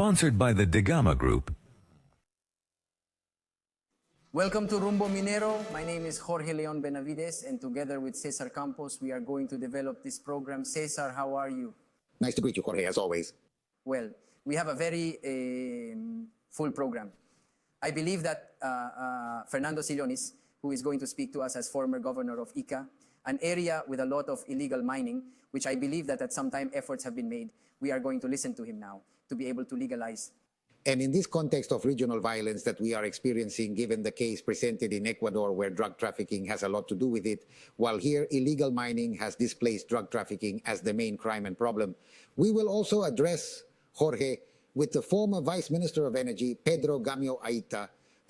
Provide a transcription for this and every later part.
Sponsored by the Degama Group. Welcome to Rumbo Minero. My name is Jorge Leon Benavides, and together with Cesar Campos, we are going to develop this program. Cesar, how are you? Nice to greet you, Jorge, as always. Well, we have a very full program. I believe that Fernando Cillóniz, who is going to speak to us as former governor of Ica, an area with a lot of illegal mining, which I believe that at some time efforts have been made, we are going to listen to him now to be able to legalize. And in this context of regional violence that we are experiencing, given the case presented in Ecuador where drug trafficking has a lot to do with it, while here illegal mining has displaced drug trafficking as the main crime and problem, we will also address, Jorge, with the former Vice Minister of Energy, Pedro Gamio,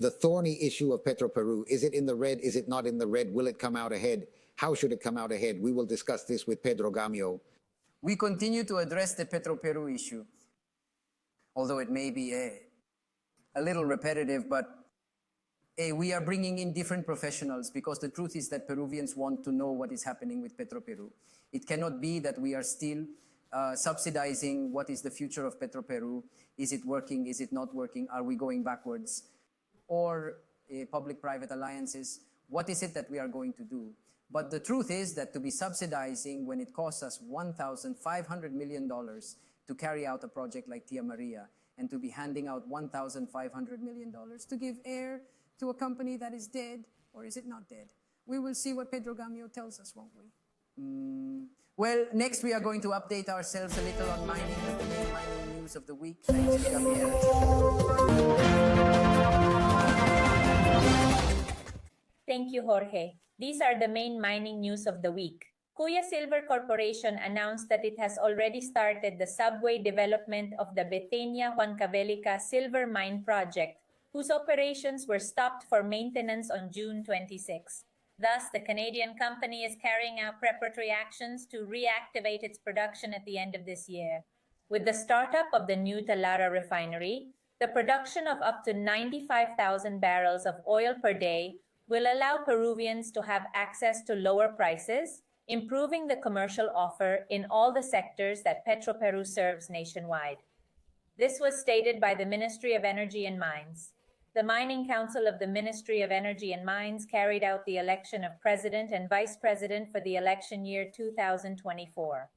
the thorny issue of Petroperu. Is it in the red? Is it not in the red? Will it come out ahead? How should it come out ahead? We will discuss this with Pedro Gamio. We continue to address the Petroperu issue, although it may be a little repetitive, but we are bringing in different professionals because the truth is that Peruvians want to know what is happening with Petroperu. It cannot be that we are still subsidizing what is the future of Petroperu. Is it working? Is it not working? Are we going backwards? Or public-private alliances? What is it that we are going to do? But the truth is that to be subsidizing when it costs us $1,500 million to carry out a project like Tia Maria, and to be handing out $1,500 million to give air to a company that is dead, or is it not dead? We will see what Pedro Gamio tells us, won't we? Well, next we are going to update ourselves a little on mining, the main mining news of the week. Thanks, Gabriel. Thank you, Jorge. These are the main mining news of the week. Kuya Silver Corporation announced that it has already started the subway development of the Betania-Huancavelica Silver Mine project, whose operations were stopped for maintenance on June 26. Thus, the Canadian company is carrying out preparatory actions to reactivate its production at the end of this year. With the startup of the new Talara refinery, the production of up to 95,000 barrels of oil per day will allow Peruvians to have access to lower prices, improving the commercial offer in all the sectors that Petroperu serves nationwide. This was stated by the Ministry of Energy and Mines. The Mining Council of the Ministry of Energy and Mines carried out the election of President and Vice President for the election year 2024.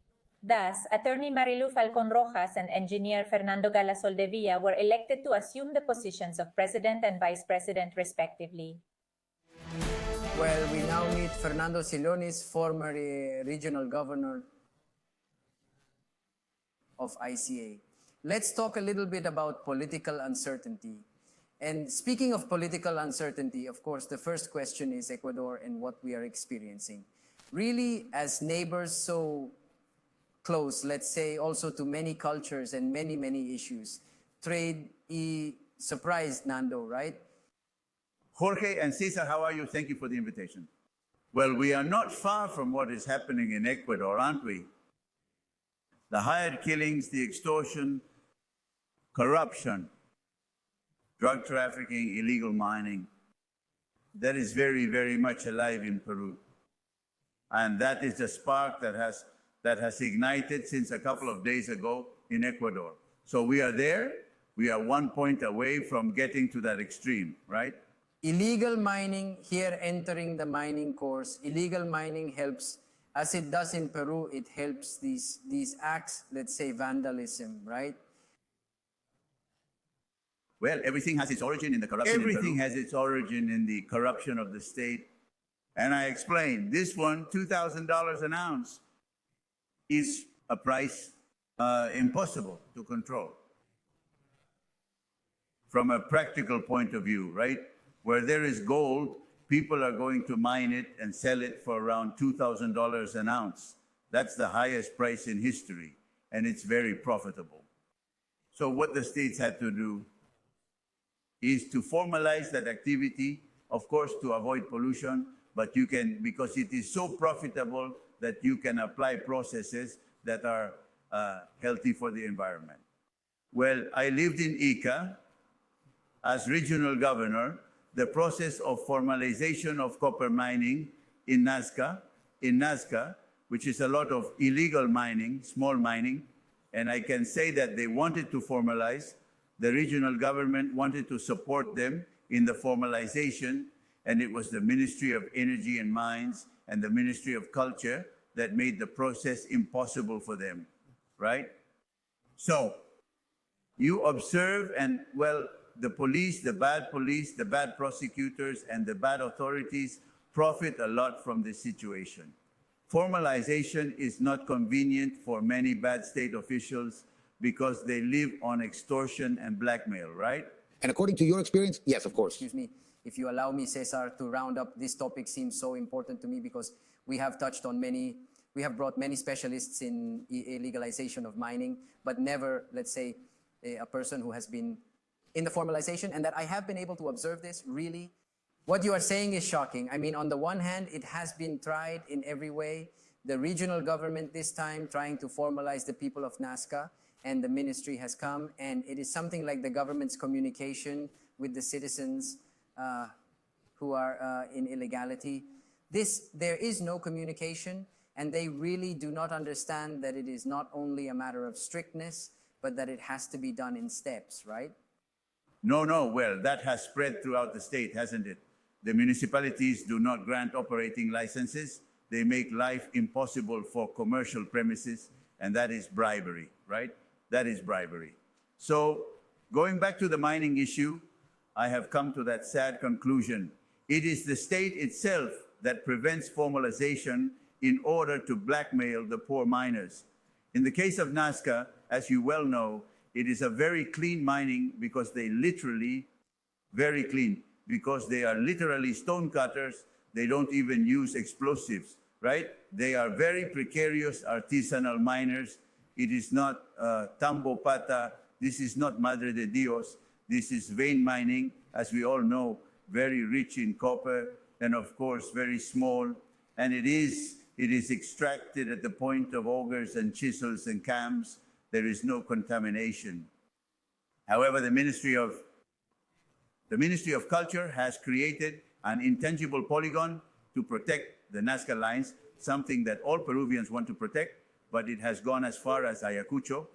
Thus, Attorney Marilu Falcon Rojas and Engineer Fernando Galasol de Villa were elected to assume the positions of President and Vice President respectively. Well, we now meet Fernando Cillóniz, former regional governor of ICA. Let's talk a little bit about political uncertainty. And speaking of political uncertainty, of course, the first question is Ecuador and what we are experiencing. Really, as neighbors so close, let's say, also to many cultures and many, many issues, trade surprised Nando, right? Jorge and Cesar, how are you? Thank you for the invitation. Well, we are not far from what is happening in Ecuador, aren't we? The hired killings, the extortion, corruption, drug trafficking, illegal mining, that is very, very much alive in Peru. And that is the spark that has ignited since a couple of days ago in Ecuador. So we are there. We are 1 point away from getting to that extreme, right? Illegal mining here entering the mining course. Illegal mining helps, as it does in Peru, it helps these acts, let's say vandalism, right? Well, everything has its origin in the corruption. Everything has its origin in the corruption of the state. And I explained, this one, $2,000 an ounce, is a price impossible to control. From a practical point of view, right? Where there is gold, people are going to mine it and sell it for around $2,000 an ounce. That's the highest price in history, and it's very profitable. So what the states had to do is to formalize that activity, of course, to avoid pollution, but you can, because it is so profitable that you can apply processes that are healthy for the environment. Well, I lived in Ica as regional governor. The process of formalization of copper mining in Nazca, which is a lot of illegal mining, small mining, and I can say that they wanted to formalize, the regional government wanted to support them in the formalization, and it was the Ministry of Energy and Mines and the Ministry of Culture that made the process impossible for them, right? So you observe, and well, the police, the bad prosecutors, and the bad authorities profit a lot from this situation. Formalization is not convenient for many bad state officials because they live on extortion and blackmail, right? And according to your experience, yes, of course. Excuse me, if you allow me, Cesar, to round up, this topic seems so important to me because we have brought many specialists in legalization of mining, but never, let's say, a person who has been in the formalization, and that I have been able to observe this really. What you are saying is shocking. I mean, on the one hand, it has been tried in every way. The regional government this time trying to formalize the people of Nazca, and the ministry has come, and it is something like the government's communication with the citizens who are in illegality. There is no communication, and they really do not understand that it is not only a matter of strictness, but that it has to be done in steps, right? No, well, that has spread throughout the state, hasn't it? The municipalities do not grant operating licenses. They make life impossible for commercial premises, and that is bribery, right? That is bribery. So going back to the mining issue, I have come to that sad conclusion. It is the state itself that prevents formalization in order to blackmail the poor miners. In the case of Nazca, as you well know, it is a very clean mining because they literally, very clean, because they are literally stone cutters. They don't even use explosives, right? They are very precarious artisanal miners. It is not tambo pata. This is not Madre de Dios. This is vein mining, as we all know, very rich in copper, and of course, very small. And it is extracted at the point of augers and chisels and cams. There is no contamination. However, the Ministry of Culture has created an intangible polygon to protect the Nazca lines, something that all Peruvians want to protect, but it has gone as far as Ayacucho.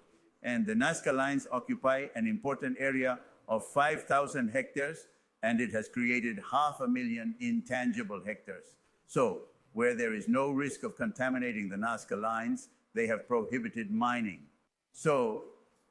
And the Nazca lines occupy an important area of 5,000 hectares, and it has created 500,000 intangible hectares. So where there is no risk of contaminating the Nazca lines, they have prohibited mining. So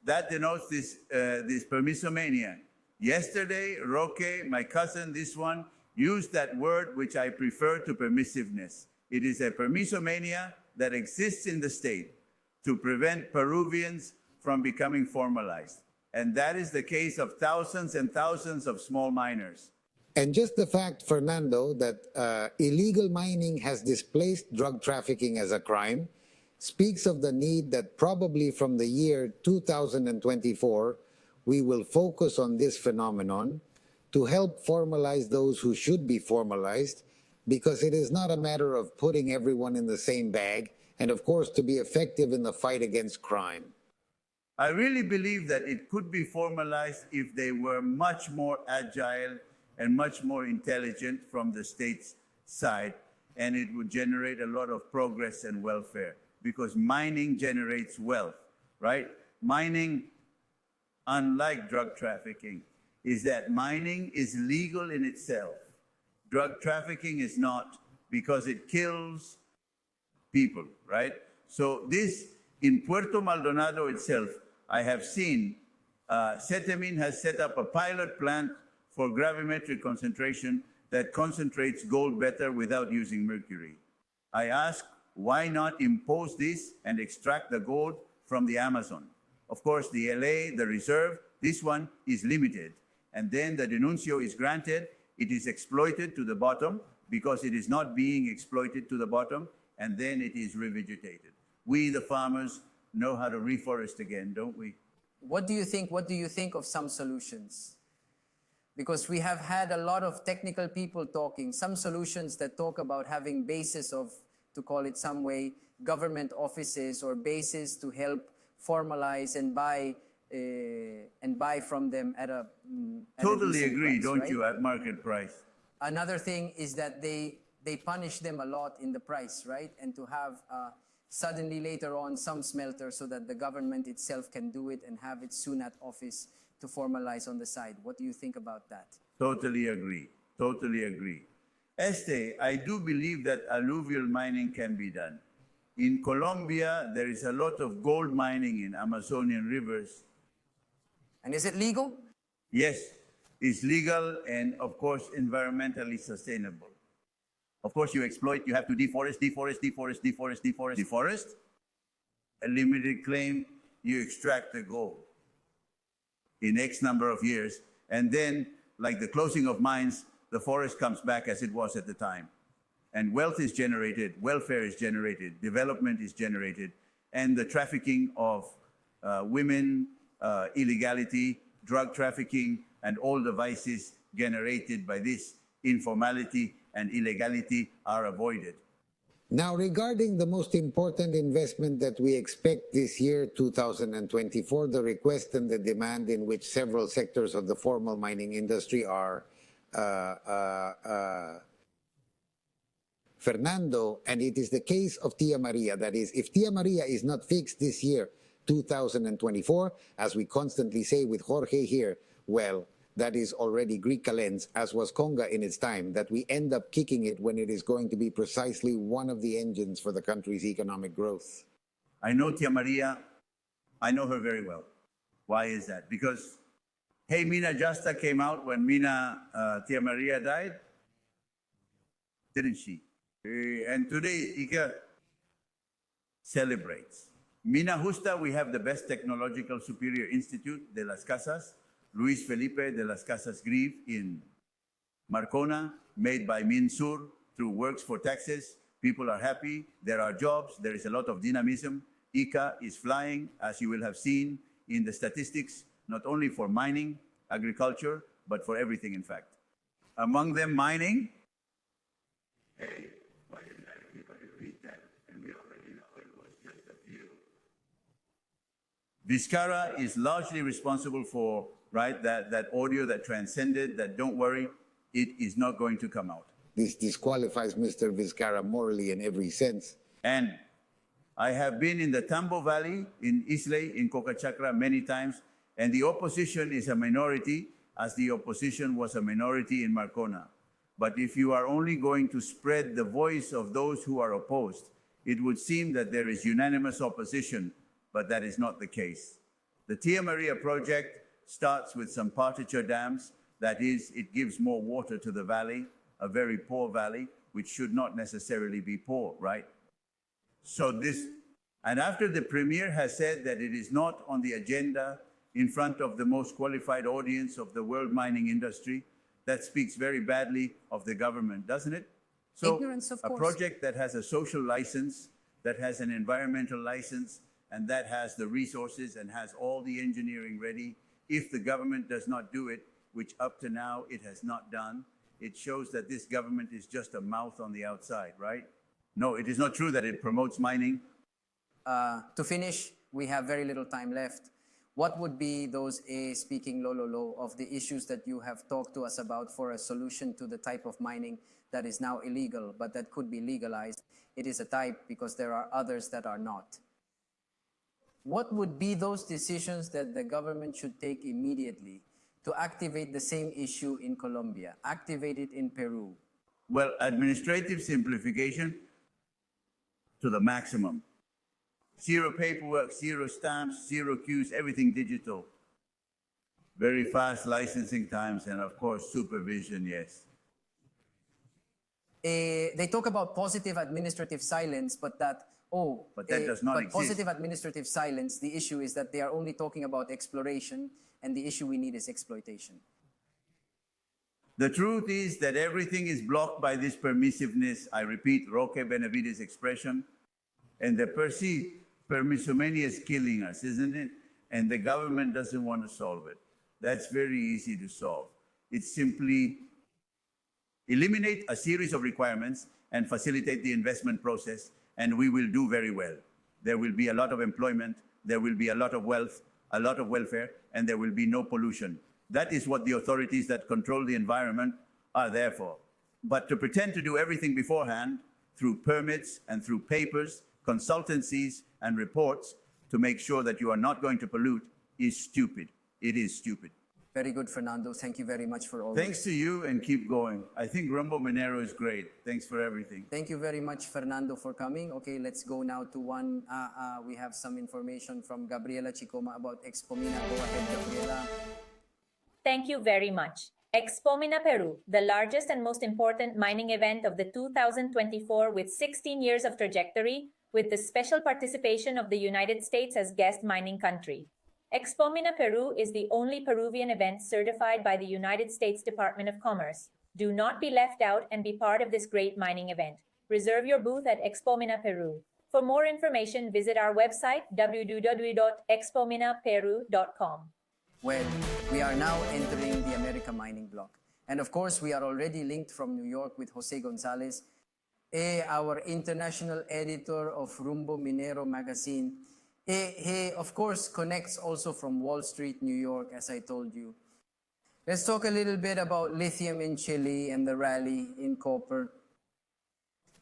that denotes this permissomania. Yesterday, Roque, my cousin, this one, used that word which I prefer to permissiveness. It is a permissomania that exists in the state to prevent Peruvians from becoming formalized. And that is the case of thousands and thousands of small miners. And just the fact, Fernando, that illegal mining has displaced drug trafficking as a crime speaks of the need that probably from the year 2024, we will focus on this phenomenon to help formalize those who should be formalized, because it is not a matter of putting everyone in the same bag, and of course to be effective in the fight against crime. I really believe that it could be formalized if they were much more agile and much more intelligent from the state's side, and it would generate a lot of progress and welfare, because mining generates wealth, right? Mining, unlike drug trafficking, is that mining is legal in itself. Drug trafficking is not, because it kills people, right? So this, in Puerto Maldonado itself, I have seen Cetemin has set up a pilot plant for gravimetric concentration that concentrates gold better without using mercury. I ask, why not impose this and extract the gold from the Amazon? Of course, the LA, the reserve, this one is limited. And then the denuncio is granted, it is exploited to the bottom because it is not being exploited to the bottom, and then it is revegetated. We, the farmers, know how to reforest again, don't we? What do you think of some solutions? Because we have had a lot of technical people talking, some solutions that talk about having bases of, to call it some way, government offices or bases to help formalize and buy from them at a totally decent agree, price, don't right? you, at market price? Another thing is that they punish them a lot in the price, right? And to have suddenly later on some smelter so that the government itself can do it and have its SUNAT office to formalize on the side. What do you think about that? Totally agree. Totally agree. I do believe that alluvial mining can be done. In Colombia, there is a lot of gold mining in Amazonian rivers. And is it legal? Yes, it's legal and, of course, environmentally sustainable. Of course, you exploit, you have to deforest. A limited claim, you extract the gold in X number of years. And then, like the closing of mines, the forest comes back as it was at the time. And wealth is generated, welfare is generated, development is generated, and the trafficking of women, illegality, drug trafficking, and all the vices generated by this informality and illegality are avoided. Now, regarding the most important investment that we expect this year, 2024, the request and the demand in which several sectors of the formal mining industry are Fernando, and it is the case of Tia Maria. That is, if Tia Maria is not fixed this year, 2024, as we constantly say with Jorge here, well, that is already Greek calends, as was Conga in its time, that we end up kicking it when it is going to be precisely one of the engines for the country's economic growth. I know Tia Maria. I know her very well. Why is that? Because, hey, Mina Justa came out when Tia Maria died, didn't she? And today, Ika celebrates. Mina Justa, we have the best technological superior institute de las Casas, Luis Felipe de las Casas Grieve in Marcona, made by Minsur through Works for Taxes. People are happy, there are jobs, there is a lot of dynamism. ICA is flying, as you will have seen in the statistics, not only for mining, agriculture, but for everything, in fact. Among them, mining. Hey, why didn't everybody read that? And we already know it was just a few. Vizcarra is largely responsible for, right, that audio that transcended, that don't worry, it is not going to come out. This disqualifies Mr. Vizcarra morally in every sense. And I have been in the Tambo Valley, in Islay, in Cocachacra many times, and the opposition is a minority, as the opposition was a minority in Marcona. But if you are only going to spread the voice of those who are opposed, it would seem that there is unanimous opposition, but that is not the case. The Tia Maria project starts with some partiture dams. That is, it gives more water to the valley, a very poor valley, which should not necessarily be poor, right? So this, and after the premier has said that it is not on the agenda in front of the most qualified audience of the world mining industry, that speaks very badly of the government, doesn't it? So Ignorance, of a course. project that has a social license, that has an environmental license, and that has the resources and has all the engineering ready, if the government does not do it, which up to now it has not done, it shows that this government is just a mouth on the outside, right? No, it is not true that it promotes mining. To finish, we have very little time left. What would be those speaking lo of the issues that you have talked to us about for a solution to the type of mining that is now illegal, but that could be legalized? It is a type because there are others that are not. What would be those decisions that the government should take immediately to activate the same issue in Colombia, activate it in Peru? Well, administrative simplification to the maximum. Zero paperwork, zero stamps, zero queues, everything digital. Very fast licensing times and, of course, supervision, yes. They talk about positive administrative silence, but that, But that does not but exist. positive administrative silence, the issue is that they are only talking about exploration, and the issue we need is exploitation. The truth is that everything is blocked by this permissiveness. I repeat Roque Benavides' expression. And the permissomania is killing us, isn't it? And the government doesn't want to solve it. That's very easy to solve. It's simply eliminate a series of requirements and facilitate the investment process, and we will do very well. There will be a lot of employment, there will be a lot of wealth, a lot of welfare, and there will be no pollution. That is what the authorities that control the environment are there for. But to pretend to do everything beforehand through permits and through papers, consultancies and reports to make sure that you are not going to pollute is stupid. it is stupid. Very good, Fernando. Thank you very much for all this. Thanks to you, and keep going. I think Rumbo Minero is great. Thanks for everything. Thank you very much, Fernando, for coming. Okay, let's go now to one. We have some information from Gabriela Chicoma about Expo Mina. Go ahead, Gabriela. Thank you very much. Expo Mina Peru, the largest and most important mining event of the 2024 with 16 years of trajectory, with the special participation of the United States as guest mining country. Expo Mina Peru is the only Peruvian event certified by the United States Department of Commerce. Do not be left out and be part of this great mining event. Reserve your booth at Expo Mina Peru. For more information, visit our website www.expominaperu.com. Well, we are now entering the America mining block. And of course, we are already linked from New York with José Gonzáles, our international editor of Rumbo Minero magazine. He, of course, connects also from Wall Street, New York, as I told you. Let's talk a little bit about lithium in Chile and the rally in copper.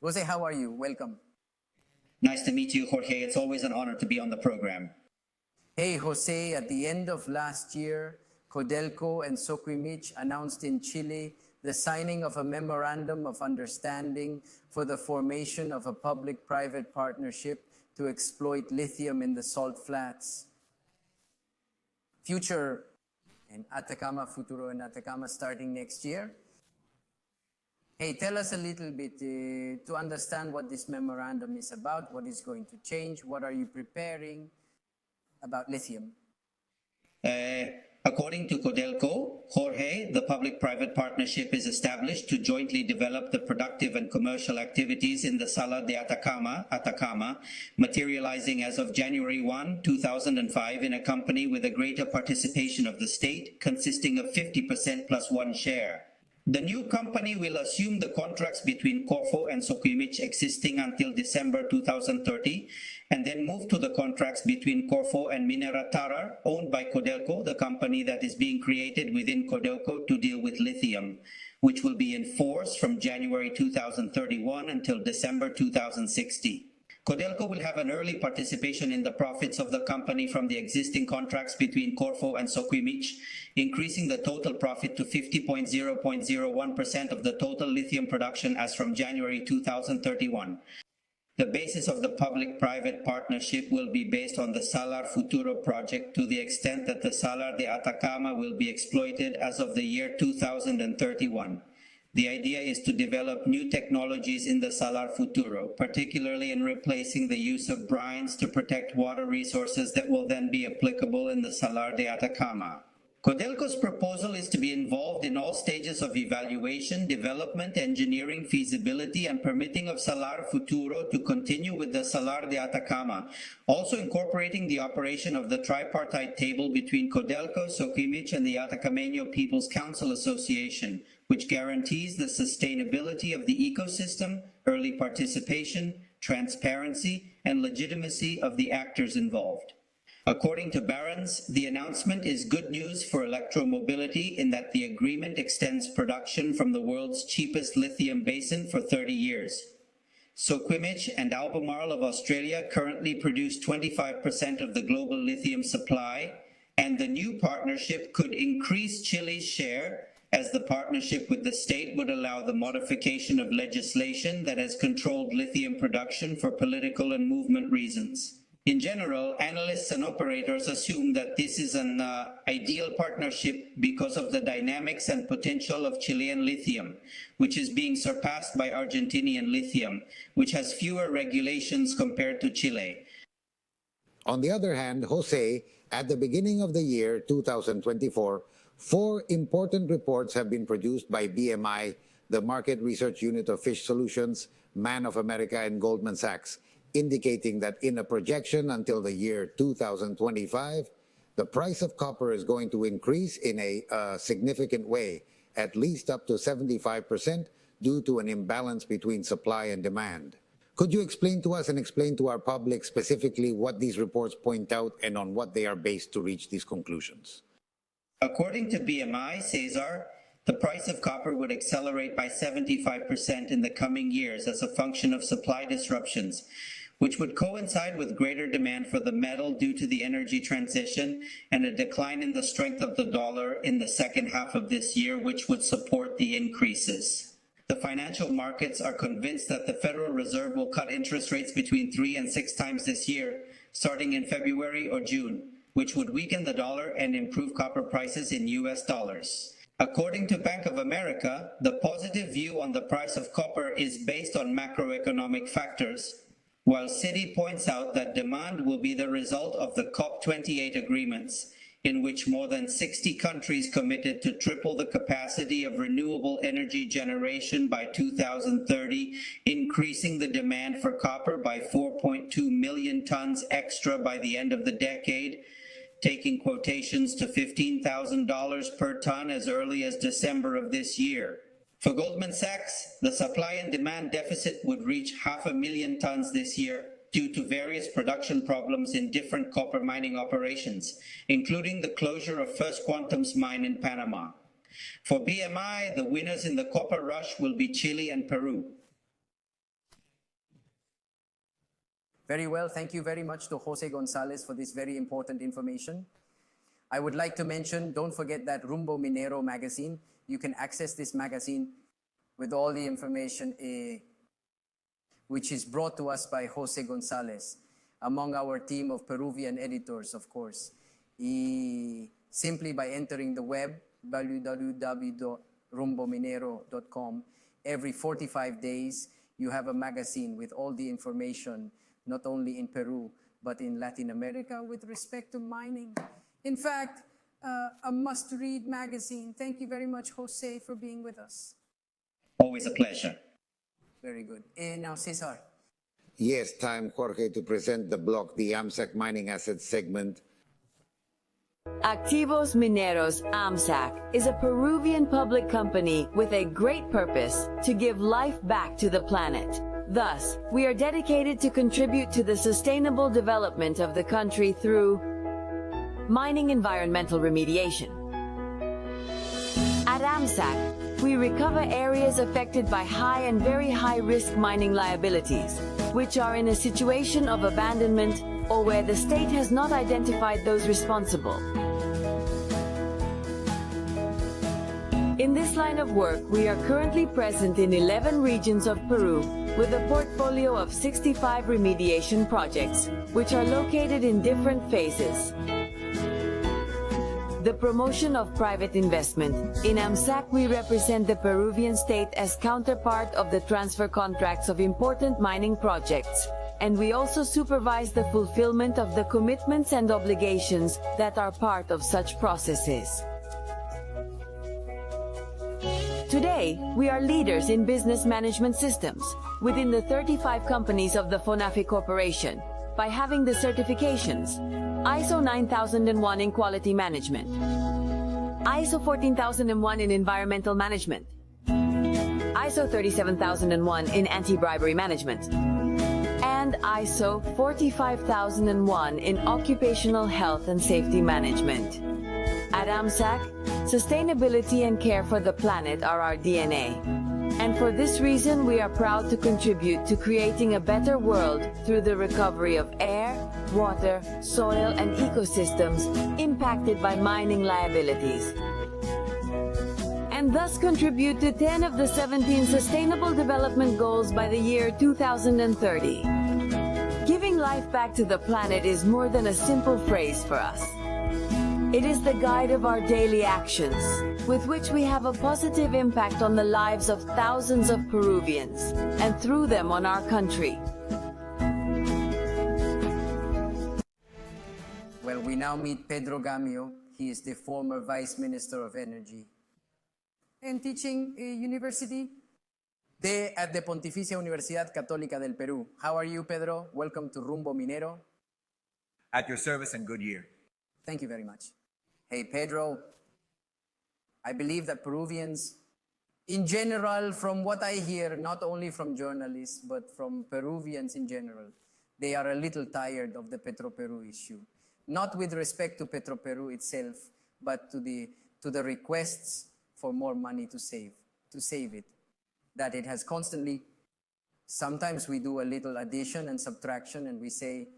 Jose, how are you? Welcome. Nice to meet you, Jorge. It's always an honor to be on the program. Hey, Jose, at the end of last year, Codelco and Soquimich announced in Chile the signing of a memorandum of understanding for the formation of a public-private partnership to exploit lithium in the salt flats. Future in Atacama, Futuro in Atacama starting next year. Hey, tell us a little bit to understand what this memorandum is about, what is going to change, what are you preparing about lithium? According to Codelco, Jorge, the public-private partnership is established to jointly develop the productive and commercial activities in the Salar de Atacama, materializing as of January 1, 2005 in a company with a greater participation of the state, consisting of 50% plus one share. The new company will assume the contracts between Corfo and Soquimich existing until December 2030, and then move to the contracts between Corfo and Minera Tarar, owned by Codelco, the company that is being created within Codelco to deal with lithium, which will be in force from January 2031 until December 2060. Codelco will have an early participation in the profits of the company from the existing contracts between Corfo and Soquimich, increasing the total profit to 50.001% of the total lithium production as from January 2031. The basis of the public-private partnership will be based on the Salar Futuro project to the extent that the Salar de Atacama will be exploited as of the year 2031. The idea is to develop new technologies in the Salar Futuro, particularly in replacing the use of brines to protect water resources that will then be applicable in the Salar de Atacama. Codelco's proposal is to be involved in all stages of evaluation, development, engineering, feasibility, and permitting of Salar Futuro to continue with the Salar de Atacama, also incorporating the operation of the tripartite table between Codelco, Soquimich, and the Atacameño People's Council Association, which guarantees the sustainability of the ecosystem, early participation, transparency, and legitimacy of the actors involved. According to Barron's, the announcement is good news for electromobility in that the agreement extends production from the world's cheapest lithium basin for 30 years. Soquimich and Albemarle of Australia currently produce 25% of the global lithium supply, and the new partnership could increase Chile's share, as the partnership with the state would allow the modification of legislation that has controlled lithium production for political and movement reasons. In general, analysts and operators assume that this is an ideal partnership because of the dynamics and potential of Chilean lithium, which is being surpassed by Argentinian lithium, which has fewer regulations compared to Chile. On the other hand, Jose, at the beginning of the year 2024, 4 important reports have been produced by BMI, the Market Research Unit of Fish Solutions, Man of America, and Goldman Sachs, indicating that in a projection until the year 2025, the price of copper is going to increase in a significant way, at least up to 75%, due to an imbalance between supply and demand. Could you explain to us and explain to our public specifically what these reports point out and on what they are based to reach these conclusions? According to BMI, Cesar, the price of copper would accelerate by 75% in the coming years as a function of supply disruptions, which would coincide with greater demand for the metal due to the energy transition and a decline in the strength of the dollar in the second half of this year, which would support the increases. The financial markets are convinced that the Federal Reserve will cut interest rates between 3 and 6 times this year, starting in February or June, which would weaken the dollar and improve copper prices in US dollars. According to Bank of America, the positive view on the price of copper is based on macroeconomic factors, while Citi points out that demand will be the result of the COP28 agreements, in which more than 60 countries committed to triple the capacity of renewable energy generation by 2030, increasing the demand for copper by 4.2 million tons extra by the end of the decade, taking quotations to $15,000 per ton as early as December of this year. For Goldman Sachs, the supply and demand deficit would reach 500,000 tons this year due to various production problems in different copper mining operations, including the closure of First Quantum's mine in Panama. For BMI, the winners in the copper rush will be Chile and Peru. Very well. Thank you very much to José Gonzáles for this very important information. I would like to mention, don't forget that Rumbo Minero magazine. You can access this magazine with all the information which is brought to us by José Gonzáles, among our team of Peruvian editors, of course. Simply by entering the web, www.rumbominero.com, every 45 days, you have a magazine with all the information, not only in Peru, but in Latin America with respect to mining. In fact, a must-read magazine. Thank you very much, Jose, for being with us. Always a pleasure. Very good. And now, Cesar. Yes, time, Jorge, to present the block, the AMSAC Mining Assets segment. Activos Mineros AMSAC is a Peruvian public company with a great purpose to give life back to the planet. Thus, we are dedicated to contribute to the sustainable development of the country through mining environmental remediation. At AMSAC, we recover areas affected by high and very high-risk mining liabilities, which are in a situation of abandonment or where the state has not identified those responsible. In this line of work, we are currently present in 11 regions of Peru, with a portfolio of 65 remediation projects, which are located in different phases. The promotion of private investment. In AMSAC, we represent the Peruvian state as counterpart of the transfer contracts of important mining projects, and we also supervise the fulfillment of the commitments and obligations that are part of such processes. Today, we are leaders in business management systems within the 35 companies of the FONAFE Corporation by having the certifications ISO 9001 in quality management, ISO 14001 in environmental management, ISO 37001 in anti-bribery management, and ISO 45001 in occupational health and safety management. At AMSAC, sustainability and care for the planet are our DNA. And for this reason, we are proud to contribute to creating a better world through the recovery of air, water, soil, and ecosystems impacted by mining liabilities. And thus contribute to 10 of the 17 Sustainable Development Goals by the year 2030. Giving life back to the planet is more than a simple phrase for us. It is the guide of our daily actions, with which we have a positive impact on the lives of thousands of Peruvians, and through them on our country. Well, we now meet Pedro Gamio. He is the former Vice Minister of Energy and teaching university at the Pontificia Universidad Católica del Perú. How are you, Pedro? Welcome to Rumbo Minero. At your service and good year. Thank you very much. Hey, Pedro, I believe that Peruvians, in general, from what I hear, not only from journalists, but from Peruvians in general, they are a little tired of the Petroperu issue. Not with respect to Petroperu itself, but to the requests for more money to save it, that it has constantly Sometimes we do a little addition and subtraction and we say,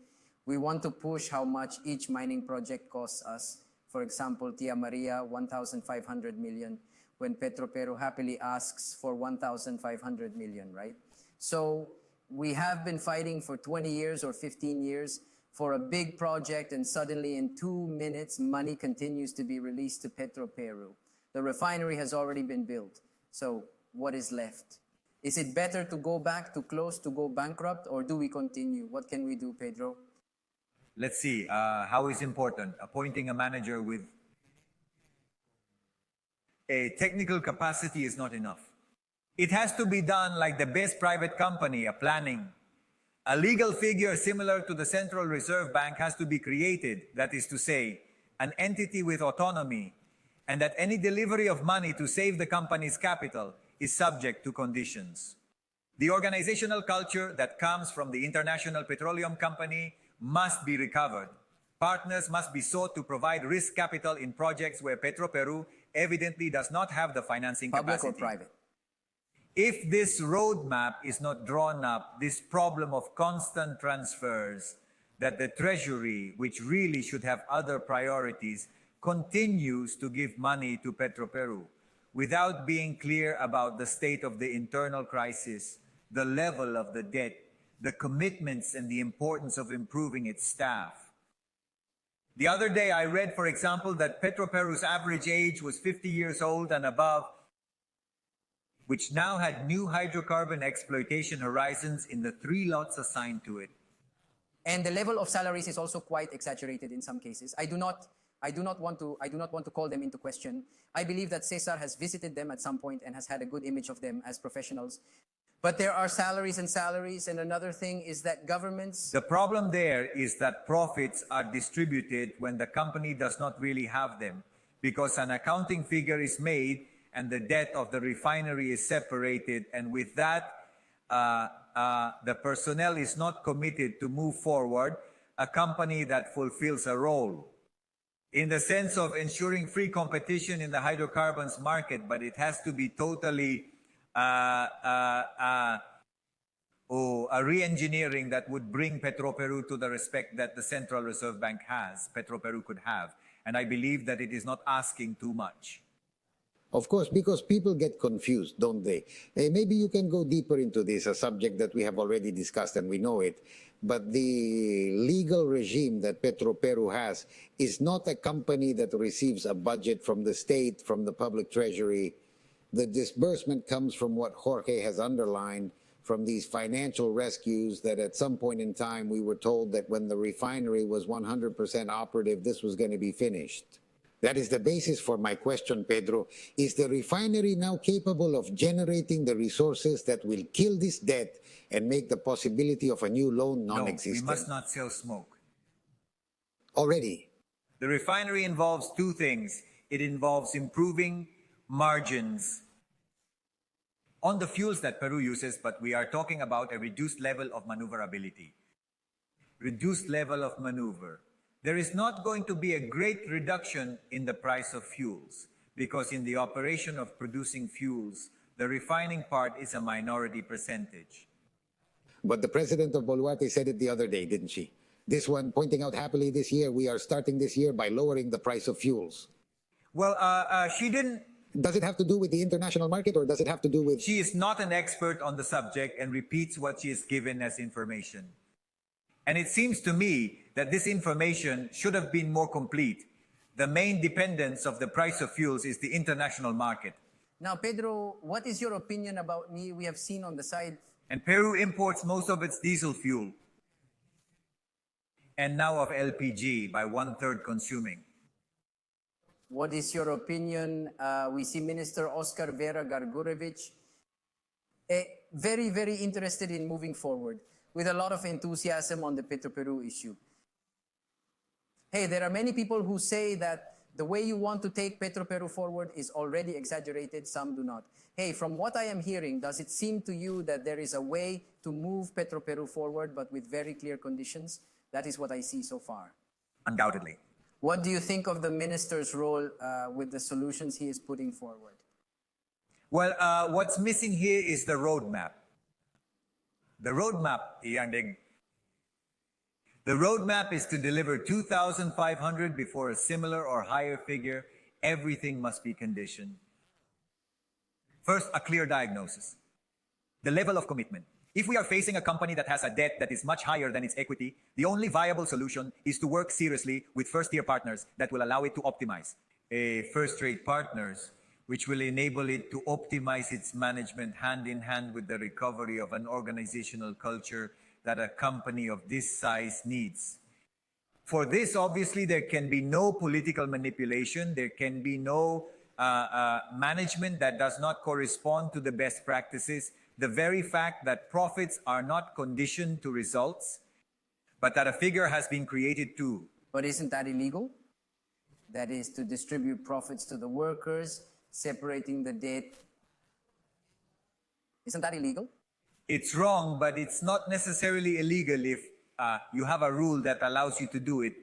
we want to push how much each mining project costs us. For example, Tia Maria, 1,500 million, when Petroperu happily asks for 1,500 million, right? So we have been fighting for 20 years or 15 years for a big project, and suddenly in 2 minutes, money continues to be released to Petroperu. The refinery has already been built. So what is left? Is it better to go back to close, to go bankrupt, or do we continue? What can we do, Pedro? Let's see, how is important? Appointing a manager with a technical capacity is not enough. It has to be done like the best private company, a planning. A legal figure similar to the Central Reserve Bank has to be created, that is to say, an entity with autonomy, and that any delivery of money to save the company's capital is subject to conditions. The organizational culture that comes from the International Petroleum Company must be recovered. Partners must be sought to provide risk capital in projects where Petroperu evidently does not have the financing Public capacity. or private? If this roadmap is not drawn up, this problem of constant transfers that the Treasury, which really should have other priorities, continues to give money to Petroperu without being clear about the state of the internal crisis, the level of the debt, the commitments and the importance of improving its staff. The other day I read, for example, that Petroperu's average age was 50 years old and above, which now had new hydrocarbon exploitation horizons in the 3 lots assigned to it. And the level of salaries is also quite exaggerated in some cases. I do not want to call them into question. I believe that Cesar has visited them at some point and has had a good image of them as professionals. But there are salaries and salaries, and another thing is that governments... The problem there is that profits are distributed when the company does not really have them, because an accounting figure is made and the debt of the refinery is separated, and with that, the personnel is not committed to move forward a company that fulfills a role. In the sense of ensuring free competition in the hydrocarbons market, but it has to be totally a re-engineering that would bring Petroperu to the respect that the Central Reserve Bank has, Petroperu could have. And I believe that it is not asking too much. Of course, because people get confused, don't they? Maybe you can go deeper into this, a subject that we have already discussed and we know it. But the legal regime that Petroperu has is not a company that receives a budget from the state, from the public treasury. The disbursement comes from what Jorge has underlined, from these financial rescues that at some point in time we were told that when the refinery was 100% operative, this was going to be finished. That is the basis for my question, Pedro. Is the refinery now capable of generating the resources that will kill this debt and make the possibility of a new loan non-existent? No, we must not sell smoke. Already? The refinery involves 2 things. It involves improving margins on the fuels that Peru uses, but we are talking about a reduced level of maneuverability. Reduced level of maneuver. There is not going to be a great reduction in the price of fuels, because in the operation of producing fuels, the refining part is a minority percentage. But the president of Boluarte said it the other day, didn't she? This one, pointing out happily this year, we are starting this year by lowering the price of fuels. Well, she didn't... Does it have to do with the international market, or does it have to do with... She is not an expert on the subject and repeats what she is given as information. And it seems to me that this information should have been more complete. The main dependence of the price of fuels is the international market. Now, Pedro, what is your opinion about me? We have seen on the side... And Peru imports most of its diesel fuel. And now of LPG, by 1/3 consuming. What is your opinion? We see Minister Oscar Vera Gargurevich very, very interested in moving forward with a lot of enthusiasm on the Petroperu issue. Hey, there are many people who say that the way you want to take Petroperu forward is already exaggerated, some do not. Hey, from what I am hearing, does it seem to you that there is a way to move Petroperu forward but with very clear conditions? That is what I see so far. Undoubtedly. What do you think of the minister's role with the solutions he is putting forward? Well, what's missing here is the roadmap. The roadmap, the roadmap is to deliver 2,500 before a similar or higher figure. Everything must be conditioned. First, a clear diagnosis. The level of commitment. If we are facing a company that has a debt that is much higher than its equity, the only viable solution is to work seriously with first-tier partners that will allow it to optimize. First-rate partners, which will enable it to optimize its management hand in hand with the recovery of an organizational culture that a company of this size needs. For this, obviously, there can be no political manipulation. There can be no management that does not correspond to the best practices. The very fact that profits are not conditioned to results, but that a figure has been created too. But isn't that illegal? That is to distribute profits to the workers, separating the debt. Isn't that illegal? It's wrong, but it's not necessarily illegal if you have a rule that allows you to do it.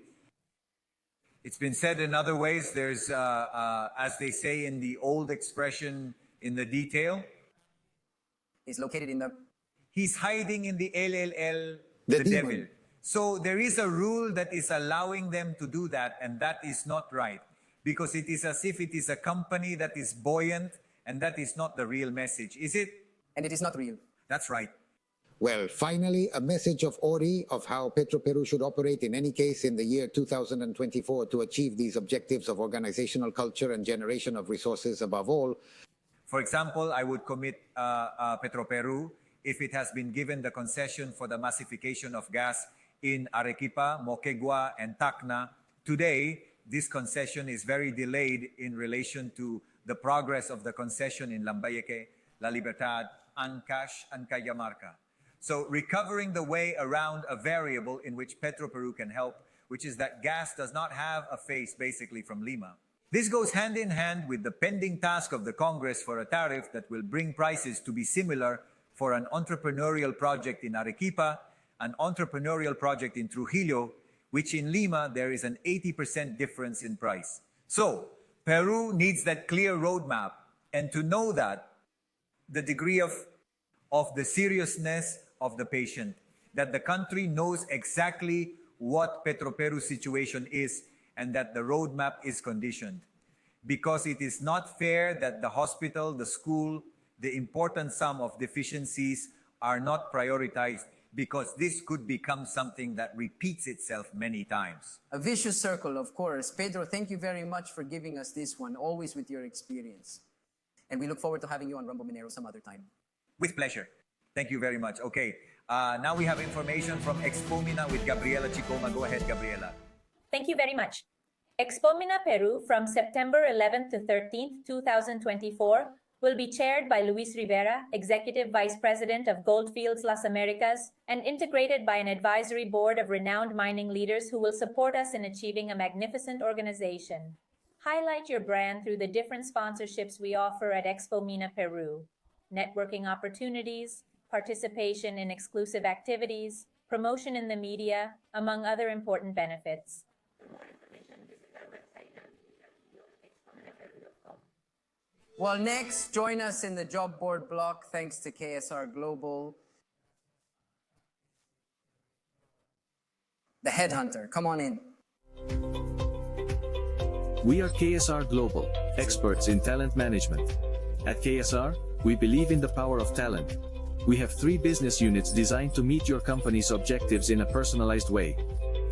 It's been said in other ways. There's, as they say in the old expression, in the detail. It's located in the... He's hiding in the LLL, The devil. demon. So there is a rule that is allowing them to do that, and that is not right. Because it is as if it is a company that is buoyant, and that is not the real message, is it? And it is not real. That's right. Well, finally, a message of Ori of how Petroperu should operate in any case in the year 2024 to achieve these objectives of organizational culture and generation of resources above all. For example, I would commit Petroperu if it has been given the concession for the massification of gas in Arequipa, Moquegua, and Tacna. Today, this concession is very delayed in relation to the progress of the concession in Lambayeque, La Libertad, Ancash, and Cajamarca. So recovering the way around a variable in which Petroperu can help, which is that gas does not have a face basically from Lima. This goes hand in hand with the pending task of the Congress for a tariff that will bring prices to be similar for an entrepreneurial project in Arequipa, an entrepreneurial project in Trujillo, which in Lima there is an 80% difference in price. So Peru needs that clear roadmap, and to know that, the degree of the seriousness of the patient, that the country knows exactly what Petroperu's situation is, and that the roadmap is conditioned. Because it is not fair that the hospital, the school, the important sum of deficiencies are not prioritized, because this could become something that repeats itself many times. A vicious circle, of course. Pedro, thank you very much for giving us this one, always with your experience. And we look forward to having you on Rumbo Minero some other time. With pleasure. Thank you very much. Okay, now we have information from Expomina with Gabriela Chicoma. Go ahead, Gabriela. Thank you very much. Expomina Peru from September 11th to 13th, 2024 will be chaired by Luis Rivera, Executive Vice President of Goldfields Las Americas, and integrated by an advisory board of renowned mining leaders who will support us in achieving a magnificent organization. Highlight your brand through the different sponsorships we offer at Expomina Peru. Networking opportunities, participation in exclusive activities, promotion in the media, among other important benefits. Well, next, join us in the job board block, thanks to KSR Global. The Headhunter, come on in. We are KSR Global, experts in talent management. At KSR, we believe in the power of talent. We have 3 business units designed to meet your company's objectives in a personalized way.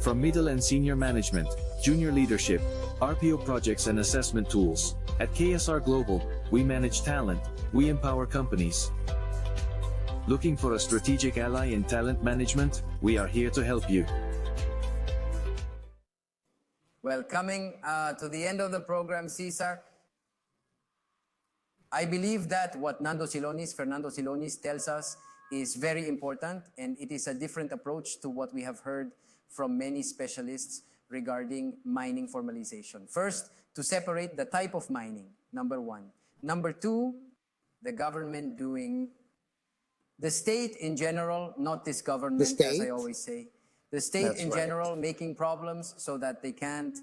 From middle and senior management, junior leadership, RPO projects and assessment tools. At KSR Global, we manage talent, we empower companies. Looking for a strategic ally in talent management? We are here to help you. Well, coming to the end of the program, Cesar, I believe that what Fernando Cilloniz tells us is very important, and it is a different approach to what we have heard from many specialists regarding mining formalization. First, to separate the type of mining, number 1. Number 2, the government doing, the state in general, not this government, as I always say. The state That's in right. general making problems so that they can't.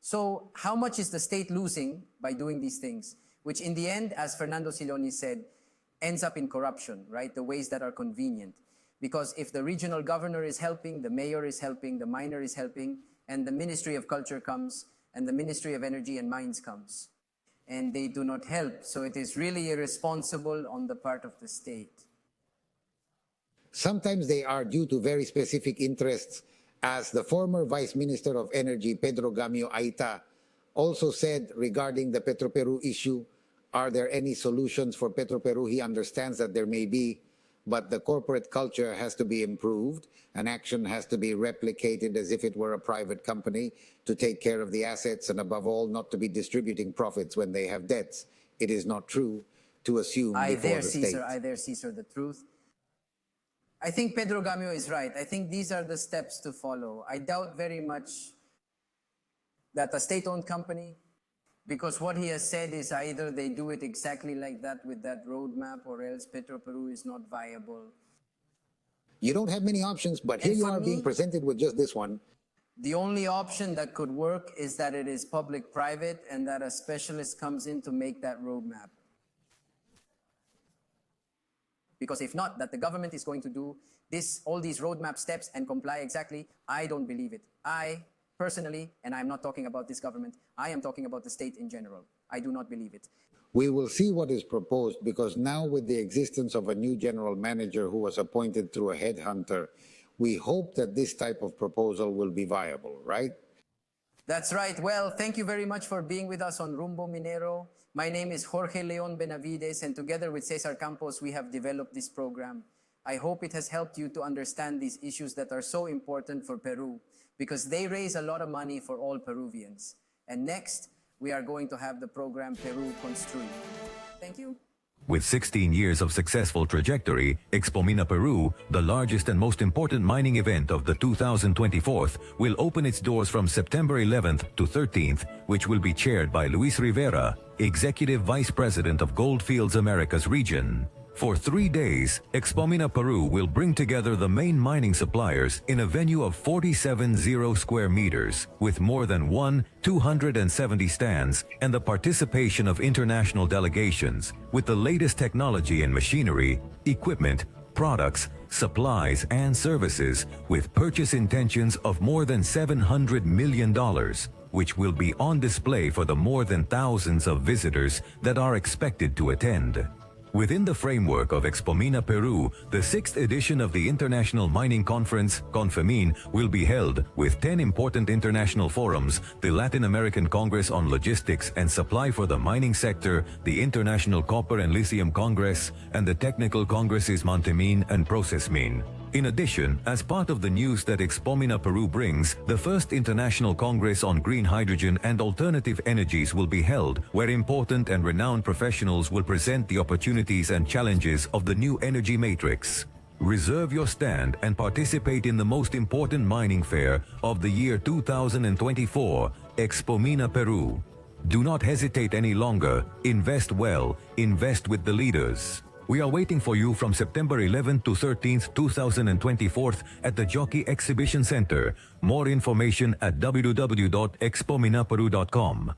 So how much is the state losing by doing these things? Which in the end, as Fernando Cilloniz said, ends up in corruption, right? The ways that are convenient. Because if the regional governor is helping, the mayor is helping, the miner is helping, and the Ministry of Culture comes, and the Ministry of Energy and Mines comes, and they do not help. So it is really irresponsible on the part of the state. Sometimes they are due to very specific interests, as the former Vice Minister of Energy, Pedro Gamio also said regarding the Petroperu issue. Are there any solutions for Petroperu? He understands that there may be, but the corporate culture has to be improved, and action has to be replicated as if it were a private company to take care of the assets, and above all, not to be distributing profits when they have debts. It is not true to assume before the state. I dare Caesar the truth. I think Pedro Gamio is right. I think these are the steps to follow. I doubt very much that a state-owned company, because what he has said is either they do it exactly like that with that roadmap, or else Petroperu is not viable. You don't have many options, but here you are being presented with just this one. The only option that could work is that it is public-private and that a specialist comes in to make that roadmap. Because if not, that the government is going to do all these roadmap steps and comply exactly, I don't believe it. I personally, and I'm not talking about this government, I am talking about the state in general. I do not believe it. We will see what is proposed, because now with the existence of a new general manager who was appointed through a headhunter, we hope that this type of proposal will be viable, right? That's right. Well, thank you very much for being with us on Rumbo Minero. My name is Jorge Leon Benavides, and together with Cesar Campos, we have developed this program. I hope it has helped you to understand these issues that are so important for Peru, because they raise a lot of money for all Peruvians. And next, we are going to have the program Peru Construye. Thank you. With 16 years of successful trajectory, Expo Mina Peru, the largest and most important mining event of the 2024th, will open its doors from September 11th to 13th, which will be chaired by Luis Rivera, Executive Vice President of Goldfields Americas region. For 3 days, Expo Mina Peru will bring together the main mining suppliers in a venue of 47,000 square meters, with more than 270 stands and the participation of international delegations, with the latest technology and machinery, equipment, products, supplies, and services, with purchase intentions of more than $700 million, which will be on display for the more than thousands of visitors that are expected to attend. Within the framework of Expo Mina Peru, the 6th edition of the International Mining Conference, CONFEMIN, will be held with 10 important international forums: the Latin American Congress on Logistics and Supply for the Mining Sector, the International Copper and Lithium Congress, and the Technical Congresses Montemin and Processmin. In addition, as part of the news that Expo Mina Peru brings, the first International Congress on Green Hydrogen and Alternative Energies will be held, where important and renowned professionals will present the opportunities and challenges of the new energy matrix. Reserve your stand and participate in the most important mining fair of the year 2024, Expo Mina Peru. Do not hesitate any longer. Invest well. Invest with the leaders. We are waiting for you from September 11th to 13th, 2024 at the Jockey Exhibition Center. More information at www.expominaperu.com.